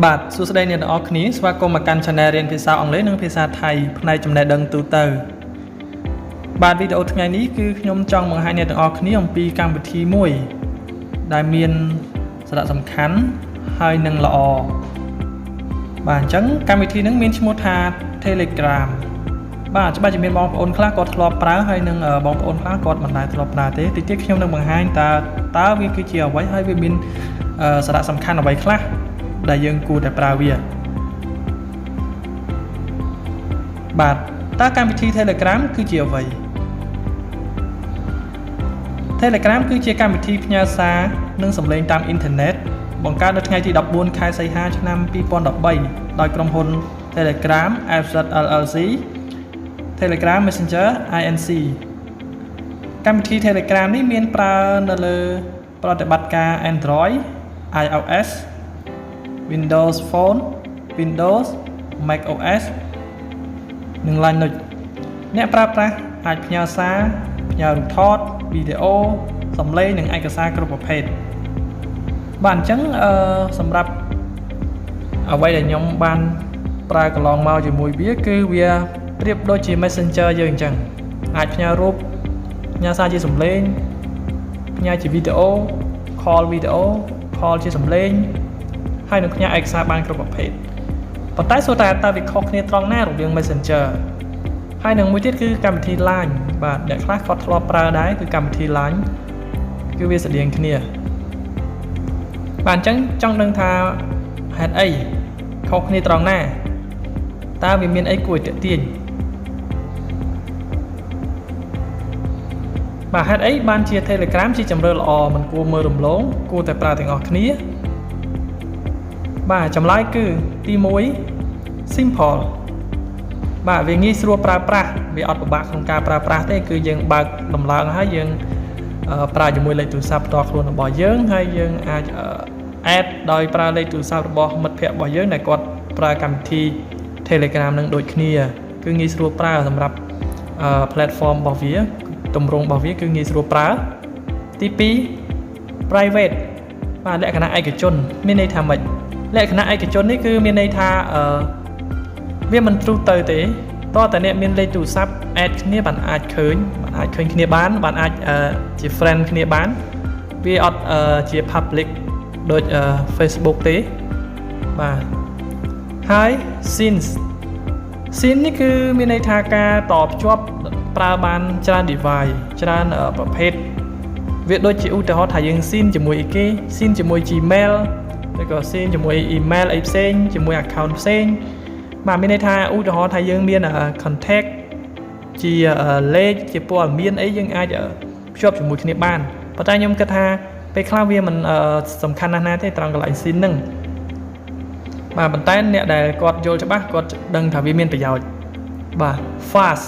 បាទសួស្តីអ្នកទាំងអស់គ្នាស្វាគមន៍មកកាន់ Channel រៀនភាសាអង់គ្លេសនិងភាសាថៃផ្នែកចំណេះដឹងទូទៅបាទវីដេអូថ្ងៃនេះគឺខ្ញុំចង់បង្ហាញអ្នកទាំងអស់គ្នាអំពីកម្មវិធីមួយដែលមានសារៈសំខាន់ហើយនឹងល្អបាទអញ្ចឹងកម្មវិធីនេះមានឈ្មោះថា Telegram បាទច្បាស់ជាមានបងប្អូនខ្លះគាត់ធ្លាប់ប្រើហើយនឹងបងប្អូនខ្លះគាត់មិនដែលធ្លាប់ប្រើទេតិចទៀតខ្ញុំនឹងបង្ហាញតើវាគឺជាអ្វីហើយវាមានសារៈសំខាន់អ្វីខ្លះដែលយើងគួរតែប្រើវាបាទតើកម្មវិធី Telegram គឺជាអ្វី Telegram គឺជាកម្មវិធីផ្ញើសារនិងសម្លេងតាមអ៊ីនធឺណិតបង្កើតនៅថ្ងៃទី14ខែសីហាឆ្នាំ2013ដោយក្រុមហ៊ុន Telegram LLC Telegram Messenger Inc កម្មវិធី Telegram នេះមានប្រើនៅលើប្រតិបត្តិការ Android iOS Windows Phone Windows Mac OS និង Linux អ្នកប្រើប្រាស់អាចផ្ញើសារផ្ញើរូបថតវីដេអូសំឡេងនិងឯកសារគ្រប់ប្រភេទបាទអញ្ចឹងសម្រាប់អ្វីដែលខ្ញុំបានប្រើកន្លងមកជាមួយវាគឺវាប្រៀបដូចជា Messenger យើងអញ្ចឹងអាចផ្ញើរូបផ្ញើសារជាសំឡេងផ្ញើជាវីដេអូ call វីដេអូ call ជាសំឡេងហើយនឹងផ្ញើឯកសារបានគ្រប់ប្រភេទប៉ុន្តែសួរតែតើវាខុសគ្នាត្រង់ណារវាង Messenger ហើយនឹងមួយទៀតគឺកម្មវិធី Line បាទអ្នកខ្លះគាត់ធ្លាប់ប្រើដែរគឺកម្មវិធី Line គឺវាស្រដៀងគ្នាបាទអញ្ចឹងចង់ដឹងថាហេតុអីខុសគ្នាត្រង់ណាតើវាមានអីគួរឲ្យទាក់ទាញបាទហេតុអីបានជា Telegram ជាជម្រើសល្អមិនគួរមើលរំលងគួរតែប្រើទាំងអស់គ្នាបាទចម្លើយគឺទី1 simple បាទវាងាយស្រួលប្រើប្រាស់វាអត់ពិបាកក្នុងការប្រើប្រាស់ទេគឺយើងបើកដំឡើងហើយយើងប្រើជាមួយលេខទូរស័ព្ទផ្ទាល់ខ្លួនរបស់យើងហើយយើងអាច add ដោយប្រើលេខទូរស័ព្ទរបស់មិត្តភ័ក្តិរបស់យើងដែលគាត់ប្រើកម្មវិធី Telegram នឹងដូចគ្នាគឺងាយស្រួលប្រើសម្រាប់platform របស់វាទម្រង់របស់វាគឺងាយស្រួលប្រើទី2 private បាទលក្ខណៈឯកជនមានន័យថាម៉េចលក្ខណៈឯកជននេះគឺមានន័យថាវាមិនទ្រុទៅទេតើតើអ្នកមានលេខទូរស័ព្ទ add គ្នាបានអាចឃើញគ្នាបានអាចជា friend គ្នាបានវាអត់ជា public ដូច Facebook ទេបាទហើយ scene នេះគឺមានន័យថាការតភ្ជាប់ប្រើបានច្រើន device ច្រើនប្រភេទវាដូចជាឧទាហរណ៍ថាយើង scene ជាមួយអីគេ scene ជាមួយ Gmail ឬក៏ scene ជាមួយ email អីផ្សេងជាមួយ account ផ្សេងបាទមានន័យថាឧទាហរណ៍ថាយើងមាន contact ជាលេខជាព័ត៌មានអីយើងអាចភ្ជាប់ជាមួយគ្នាបានប៉ុន្តែខ្ញុំគិតថាពេលខ្លះវាមិនសំខាន់ណាស់ទេត្រង់កន្លែង scene ហ្នឹងបាទប៉ុន្តែអ្នកដែលគាត់យល់ច្បាស់គាត់ដឹងថាវាមានប្រយោជន៍បាទ fast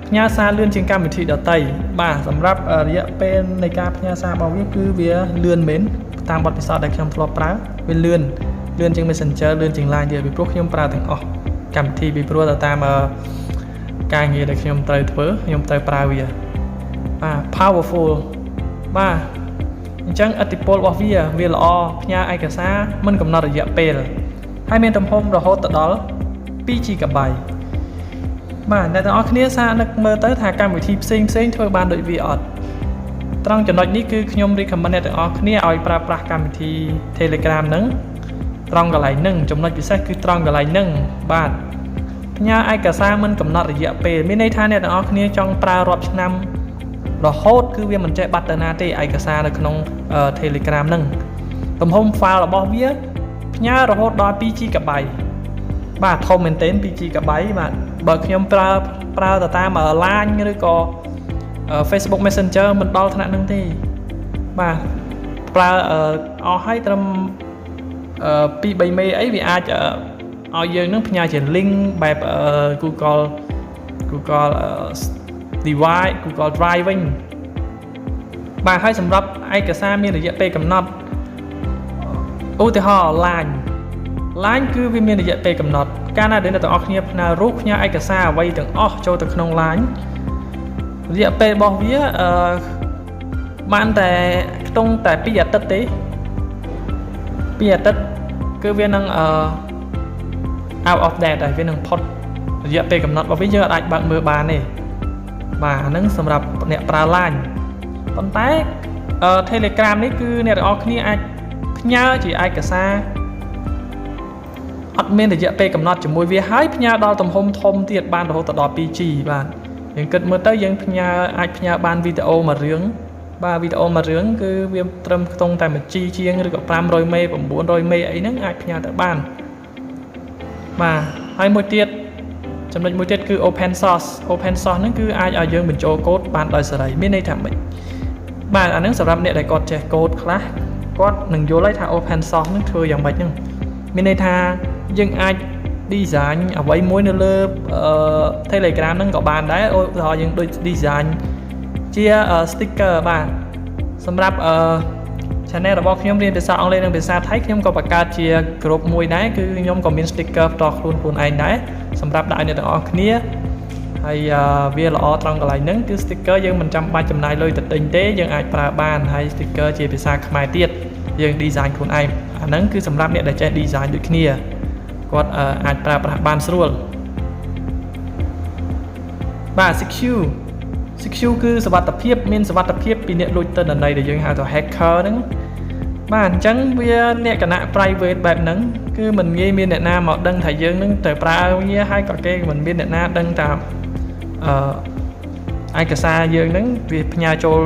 ផ្ញើសារលឿនជាងកម្មវិធីដទៃបាទសម្រាប់រយៈពេលនៃការផ្ញើសាររបស់វាគឺវាលឿនមែនតាមបទពិសោធន៍ដែលខ្ញុំធ្លាប់ប្រើវាលឿនជាង Messenger លឿនជាង Line ទៀតពីព្រោះខ្ញុំប្រើទាំងអស់កម្មវិធីពីព្រោះទៅតាមការងារដែលខ្ញុំត្រូវធ្វើខ្ញុំត្រូវប្រើវាបាទ powerful បាទអញ្ចឹងឥទ្ធិពលរបស់វាល្អផ្ញើឯកសារមិនកំណត់រយៈពេលហើយមានទំហំរហូតដល់2 GB បាទអ្នកទាំងអស់គ្នាសារនឹកមើលទៅថាកម្មវិធីផ្សេងធ្វើបានដូចវាអត់ត្រង់ចំណុចនេះគឺខ្ញុំ recommend អ្នកទាំងអស់គ្នាឲ្យប្រើប្រាស់កម្មវិធី Telegram ហ្នឹងត្រង់កន្លែងហ្នឹងចំណុចពិសេសគឺត្រង់កន្លែងហ្នឹងបាទផ្ញើឯកសារមិនកំណត់រយៈពេលមានន័យថាអ្នកទាំងអស់គ្នាចង់ប្រើរាប់ឆ្នាំរហូតគឺវាមិនចេះបាត់ទៅណាទេឯកសារនៅក្នុង Telegram ហ្នឹងទំហំ file របស់វាផ្ញើរហូតដល់2 GB បាទធំមែនទែន2 GB បាទបើខ្ញុំប្រើទៅតាម Line ឬក៏ Facebook Messenger មិនដល់ថ្នាក់ហ្នឹងទេបាទប្រើអស់ហើយត្រឹម2-3 មេអីវាអាចឲ្យយើងនឹងផ្ញើជា link បែប Google device Google Drive វិញបាទហើយសម្រាប់ឯកសារមានរយៈពេលកំណត់ឧទាហរណ៍ Line គឺវាមានរយៈពេលកំណត់កាលណាដែលអ្នកទាំងអស់គ្នាផ្ញើរូបផ្ញើឯកសារអ្វីទាំងអស់ចូលទៅក្នុង Line រយៈពេលរបស់វាបានតែខ្ទង់តែ2 អាទិត្យទេ2 អាទិត្យ គឺវានឹងout of date ហើយវានឹងផុតរយៈពេលកំណត់របស់វាយើងអាចបើកមើលបានទេបាទអាហ្នឹងសម្រាប់អ្នកប្រើ LINE ប៉ុន្តែ Telegram នេះគឺអ្នកទាំងអស់គ្នាអាចផ្ញើជាឯកសារអត់មានរយៈពេលកំណត់ជាមួយវាហើយផ្ញើដល់ទំហំធំទៀតបានរហូតដល់ 2G បាទយើងគិតមើលទៅយើងអាចផ្ញើបានវីដេអូមួយរឿងបាទវីដេអូមួយរឿងគឺវាត្រឹមខ្ទង់តែ 1G ជាងឬក៏500 មេ 900 មេអីហ្នឹងអាចផ្ញើទៅបានបាទហើយមួយទៀតចំណុចមួយទៀតគឺ open source ហ្នឹងគឺអាចឲ្យយើងបញ្ចូលកូដបានដោយសេរីមានន័យថាម៉េចបាទអាហ្នឹងសម្រាប់អ្នកដែលគាត់ចេះកូដខ្លះគាត់នឹងយល់ហើយថា open source ហ្នឹងធ្វើយ៉ាងម៉េចហ្នឹងមានន័យថាយើងអាច design អ្វីមួយនៅលើ Telegram ហ្នឹងក៏បានដែរឧទាហរណ៍យើងដូច design ជា sticker បាទសម្រាប់channel របស់ខ្ញុំរៀនភាសាអង់គ្លេសនិងភាសាថៃខ្ញុំក៏បង្កើតជា group មួយដែរគឺខ្ញុំក៏មាន sticker ផ្ទាល់ខ្លួនឯងដែរសម្រាប់ដាក់ឲ្យអ្នកទាំងអស់គ្នាហើយវាល្អត្រង់កន្លែងហ្នឹងគឺ sticker យើងមិនចាំបាច់ចំណាយលុយទៅទិញទេយើងអាចប្រើបានហើយ sticker ជាភាសាខ្មែរទៀតយើង design ខ្លួនឯងអាហ្នឹងគឺសម្រាប់អ្នកដែលចេះ design ដូចគ្នាគាត់អាចប្រើប្រាស់បានស្រួលបាទ secure គឺសុវត្ថិភាពមានសុវត្ថិភាពពីអ្នកលួចទិន្នន័យដែលយើងហៅថា hacker ហ្នឹងបាទអញ្ចឹងវាលក្ខណៈ private បែបហ្នឹងគឺមិនងាយមានអ្នកណាមកដឹងថាយើងនឹងទៅប្រើវាហើយក៏គេមិនមានអ្នកណាដឹងថាឯកសារយើងហ្នឹងវាផ្ញើចូល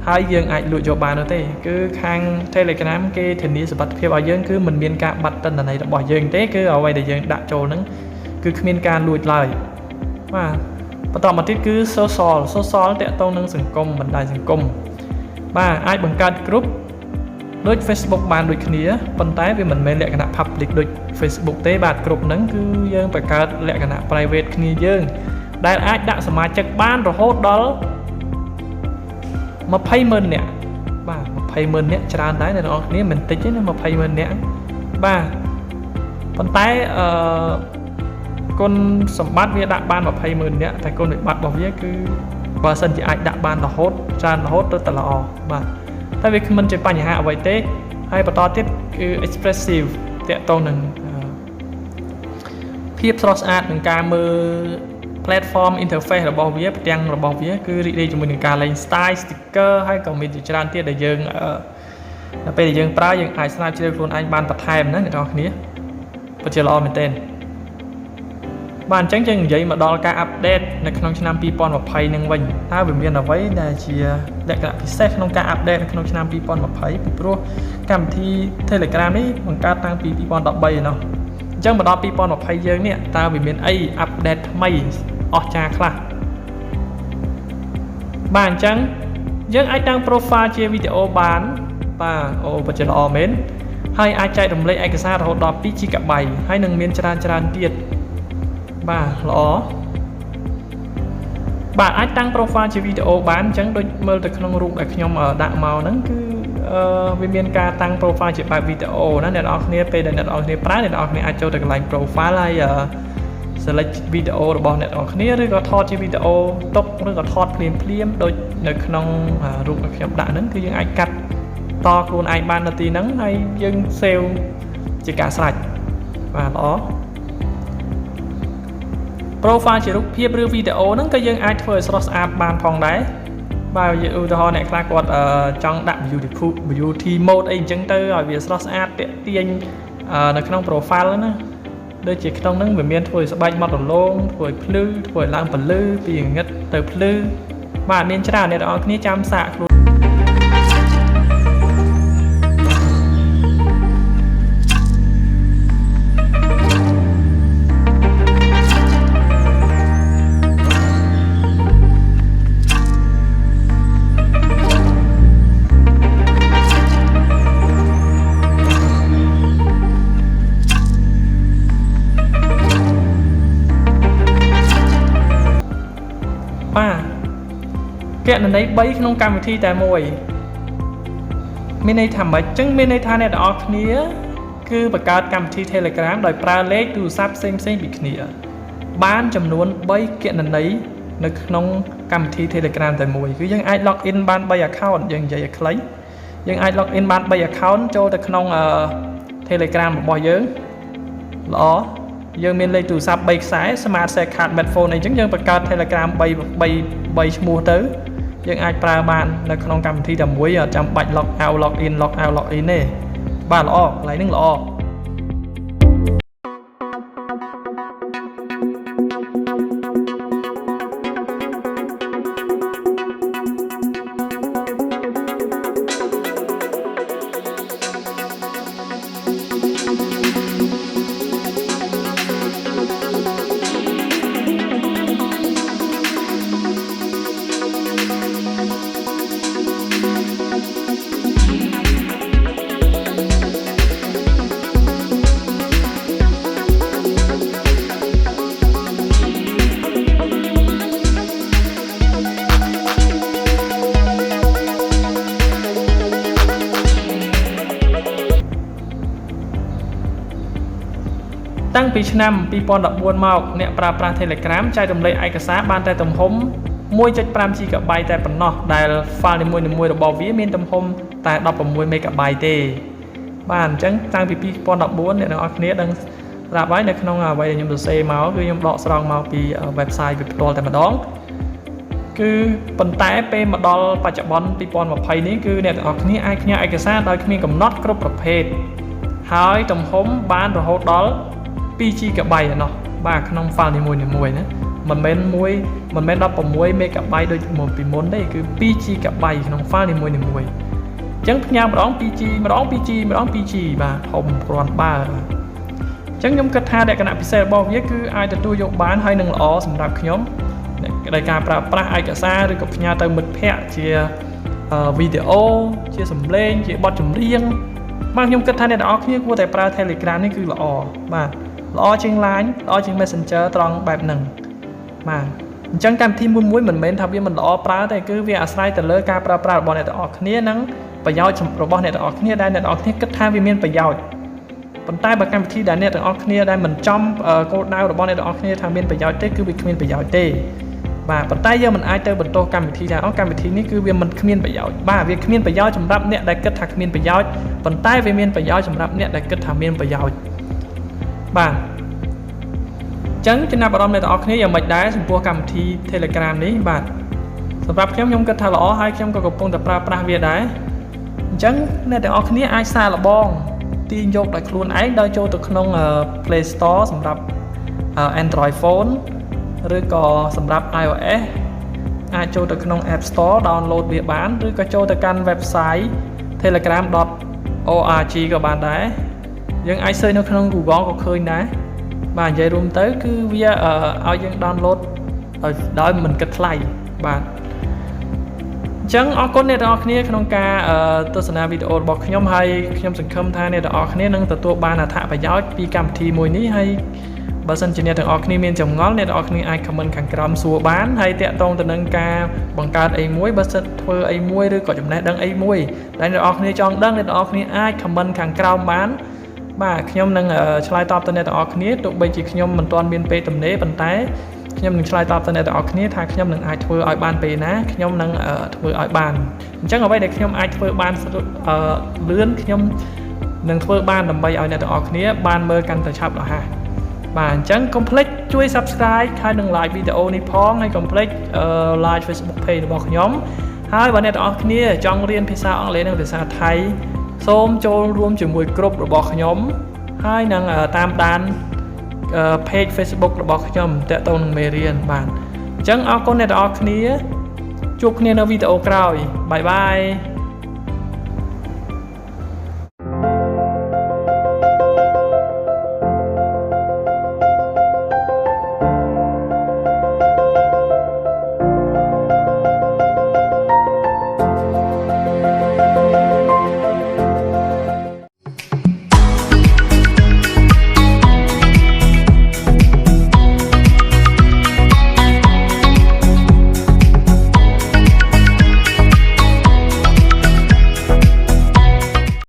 ហើយយើងអាចលួចយកបានទេគឺខាង Telegram គេធានាសុវត្ថិភាពឲ្យយើងគឺមិនមានការបាត់ទិន្នន័យរបស់យើងទេគឺអ្វីដែលយើងដាក់ចូលហ្នឹងគឺគ្មានការលួចឡើយបាទបន្តមកទៀតគឺ social តាក់ទងនឹងសង្គមបណ្ដាញសង្គមបាទអាចបង្កើត group ដូច Facebook បានដូចគ្នាប៉ុន្តែវាមិនមែនលក្ខណៈ public ដូច Facebook ទេបាទ group ហ្នឹងគឺយើងបង្កើតលក្ខណៈ private គ្នាយើងដែលអាចដាក់សមាជិកបានរហូតដល់200000 នាក់បាទ200000 នាក់ច្រើនដែរអ្នកនរគ្នាមិនតិចទេណា200000 នាក់បាទប៉ុន្តែគុណសម្បត្តិវាដាក់បាន200,000 នាក់តែគុណវិបត្តិរបស់វាគឺបើសិនជាអាចដាក់បានរហូតច្រើនរហូតទៅតែល្អបាទតែវាមិនជាបញ្ហាអ្វីទេហើយបន្តទៀតគឺ expressive តាក់ទងនឹងភាពស្រស់ស្អាតនឹងការមើល platform interface របស់វាផ្ទាំងរបស់វាគឺរីករាយជាមួយនឹងការលេង style sticker ហើយក៏មានជាច្រើនទៀតដែលយើងដល់ពេលដែលយើងប្រើយើងអាចស្រាវជ្រាវខ្លួនឯងបានបន្ថែមណាអ្នកនរគ្នាពិតជាល្អមែនទែនបាទអញ្ចឹងយើងនិយាយមកដល់ការអាប់ដេតនៅក្នុងឆ្នាំ2020នឹងវិញតើវាមានអ្វីដែលជាលក្ខណៈពិសេសក្នុងការអាប់ដេតនៅក្នុងឆ្នាំ2020ពីព្រោះកម្មវិធី Telegram នេះបង្កើតតាំងពី2013ឯណោះអញ្ចឹងមកដល់2020យើងនេះតើវាមានអីអាប់ដេតថ្មីអស្ចារ្យខ្លះបាទអញ្ចឹងយើងអាចតាំង profile ជាវីដេអូបានបាទអូពិតជាល្អមែនហើយអាចចែករំលែកឯកសាររហូតដល់ 2GB ហើយនឹងមានច្រើនទៀតបាទល្អបាទអាចតាំង profile ជាវីដេអូបានអញ្ចឹងដូចមើលទៅក្នុងរូបដែលខ្ញុំដាក់មកហ្នឹងគឺវាមានការតាំង profile ជាបែបវីដេអូណាអ្នកនរគ្នាពេលដែលអ្នកនរគ្នាប្រើអ្នកនរគ្នាអាចចូលទៅកន្លែង profile ហើយselect វីដេអូរបស់អ្នកនរគ្នាឬក៏ថតជាវីដេអូទុកឬក៏ថតភ្លាមដូចនៅក្នុងរូបដែលខ្ញុំដាក់ហ្នឹងគឺយើងអាចកាត់តខ្លួនឯងបាននៅទីហ្នឹងហើយយើង save ជាការស្រេចបាទល្អprofile ជារូបភាពឬវីដេអូហ្នឹងក៏យើងអាចធ្វើឲ្យស្រស់ស្អាតបានផងដែរបាទឧទាហរណ៍អ្នកខ្លះគាត់ចង់ដាក់ beauty mode អីអញ្ចឹងទៅឲ្យវាស្រស់ស្អាតទាក់ទាញនៅក្នុង profile ណាដូចជាក្នុងហ្នឹងវាមានធ្វើឲ្យស្បែកម៉ត់រលោងធ្វើឲ្យភ្លឺធ្វើឲ្យឡើងពន្លឺពីងងឹតទៅភ្លឺបាទមានច្រើនអ្នកទាំងអស់គ្នាចាំសាកខ្លួនគណនី3ក្នុងកម្មវិធីតែមួយមានន័យថាម៉េចចឹងមានន័យថាអ្នកទាំងអស់គ្នាគឺបង្កើតកម្មវិធី Telegram ដោយប្រើលេខទូរស័ព្ទផ្សេងពីគ្នាបានចំនួន3គណនីនៅក្នុងកម្មវិធី Telegram តែមួយគឺយើងអាច log in បាន3 account យើងនិយាយឲ្យខ្លីយើងអាច log in បាន3 account ចូលទៅក្នុង Telegram របស់យើងល្អយើងមានលេខទូរស័ព្ទ3ខ្សែ Smart Set Card Smartphone អីចឹងយើងបង្កើត Telegram 3ឈ្មោះទៅយើងអាចប្រើបាននៅក្នុងកម្មវិធីតែមួយអត់ចាំបាច់ log out log in ទេបាទល្អកន្លែងហ្នឹងល្អតាំងពីឆ្នាំ2014មកអ្នកប្រើប្រាស់ Telegram ចែករំលែកឯកសារបានតែទំហំ 1.5 GB តែប៉ុណ្ណោះដែល file នីមួយៗរបស់វាមានទំហំតែ 16 MB ទេបាទអញ្ចឹងតាំងពី2014អ្នកទាំងអស់គ្នាដឹងស្រាប់ហើយនៅក្នុងអ្វីដែលខ្ញុំសរសេរមកគឺខ្ញុំដកស្រង់មកពី website វាផ្ទាល់តែម្ដងគឺប៉ុន្តែពេលមកដល់បច្ចុប្បន្ន2020នេះគឺអ្នកទាំងអស់គ្នាអាចផ្ញើឯកសារដោយគ្មានកំណត់គ្រប់ប្រភេទហើយទំហំបានរហូតដល់2 GB ឯណោះបាទក្នុង file នីមួយៗណាមិនមែន16 MB ដូចពីមុនទេគឺ2 GB ក្នុង file នីមួយៗអញ្ចឹងផ្ញើម្ដង 2G ម្ដង 2G ម្ដង 2G បាទធំគ្រាន់បើអញ្ចឹងខ្ញុំគិតថាលក្ខណៈពិសេសរបស់វាគឺអាចទទួលយកបានហើយនឹងល្អសម្រាប់ខ្ញុំដែលការប្រើប្រាស់ឯកសារឬក៏ផ្ញើទៅមិត្តភ័ក្តិជាវីដេអូជាសំឡេងជាបទចម្រៀងបាទខ្ញុំគិតថាអ្នកទាំងអស់គ្នាគួរតែប្រើ Telegram នេះគឺល្អបាទល្អជាង Line ល្អជាង Messenger ត្រង់បែបហ្នឹងបាទអញ្ចឹងកម្មវិធីមួយមិនមែនថាវាមិនល្អប្រើទេគឺវាអាស្រ័យទៅលើការប្រើប្រាស់របស់អ្នកទាំងអស់គ្នានិងប្រយោជន៍របស់អ្នកទាំងអស់គ្នាដែលអ្នកទាំងអស់គ្នាគិតថាវាមានប្រយោជន៍ប៉ុន្តែបើកម្មវិធីដែលអ្នកទាំងអស់គ្នាដែលមិនចំគោលដៅរបស់អ្នកទាំងអស់គ្នាថាមានប្រយោជន៍ទេគឺវាគ្មានប្រយោជន៍ទេបាទប៉ុន្តែយើងមិនអាចទៅបន្ទោសកម្មវិធីថាកម្មវិធីនេះគឺវាមិនគ្មានប្រយោជន៍បាទវាគ្មានប្រយោជន៍សម្រាប់អ្នកដែលគិតថាគ្មានប្រយោជន៍ប៉ុន្តែវាមានប្រយោជន៍សម្រាប់អ្នកដែលគិតថាមានប្រយោជន៍បាទអញ្ចឹងចំណាប់អារម្មណ៍អ្នកទាំងអស់គ្នាយ៉ាងម៉េចដែរចំពោះកម្មវិធី Telegram នេះបាទសម្រាប់ខ្ញុំគិតថាល្អហើយខ្ញុំក៏កំពុងតែប្រើប្រាស់វាដែរអញ្ចឹងអ្នកទាំងអស់គ្នាអាចសាកល្បងទាញយកដោយខ្លួនឯងដោយចូលទៅក្នុង Play Store សម្រាប់ Android phone ឬក៏សម្រាប់ iOS អាចចូលទៅក្នុង App Store download វាបានឬក៏ចូលទៅកាន់ website telegram.org ក៏បានដែរយើងអាច search នៅក្នុង Google ក៏ឃើញដែរបាទនិយាយរួមទៅគឺវាឲ្យយើង download ដោយមិនគិតថ្លៃបាទអញ្ចឹងអរគុណអ្នកទាំងអស់គ្នាក្នុងការទស្សនាវីដេអូរបស់ខ្ញុំហើយខ្ញុំសង្ឃឹមថាអ្នកទាំងអស់គ្នានឹងទទួលបានអត្ថប្រយោជន៍ពីកម្មវិធីមួយនេះហើយបើសិនជាអ្នកទាំងអស់គ្នាមានចម្ងល់អ្នកទាំងអស់គ្នាអាច comment ខាងក្រោមសួរបានហើយតាក់ទងទៅនឹងការបង្កើតអីមួយបើសិនធ្វើអីមួយឬក៏ចំណេះដឹងអីមួយដែលអ្នកទាំងអស់គ្នាចង់ដឹងអ្នកទាំងអស់គ្នាអាច comment ខាងក្រោមបានបាទខ្ញុំនឹងឆ្លើយតបទៅអ្នកទាំងអស់គ្នាទោះបីជាខ្ញុំមិនទាន់មានពេលទំនេរប៉ុន្តែខ្ញុំនឹងឆ្លើយតបទៅអ្នកទាំងអស់គ្នាថាខ្ញុំនឹងអាចធ្វើឲ្យបានពេលណាខ្ញុំនឹងធ្វើឲ្យបានអញ្ចឹងអ្វីដែលខ្ញុំអាចធ្វើបានលឿនខ្ញុំនឹងធ្វើបានដើម្បីឲ្យអ្នកទាំងអស់គ្នាបានមើលកាន់តែឆាប់រហ័សបាទអញ្ចឹងកុំភ្លេចជួយ Subscribe ហើយនឹង Like វីដេអូនេះផងហើយកុំភ្លេច Like Facebook Page របស់ខ្ញុំហើយបើអ្នកទាំងអស់គ្នាចង់រៀនភាសាអង់គ្លេសនិងភាសាថៃសូមចូលរួមជាមួយក្រុមរបស់ខ្ញុំហើយនឹងតាមដានpage Facebook របស់ខ្ញុំតាក់ទងនឹងមេរៀនបាទអញ្ចឹងអរគុណអ្នកទាំងអស់គ្នាជួបគ្នានៅវីដេអូក្រោយបាយបាយ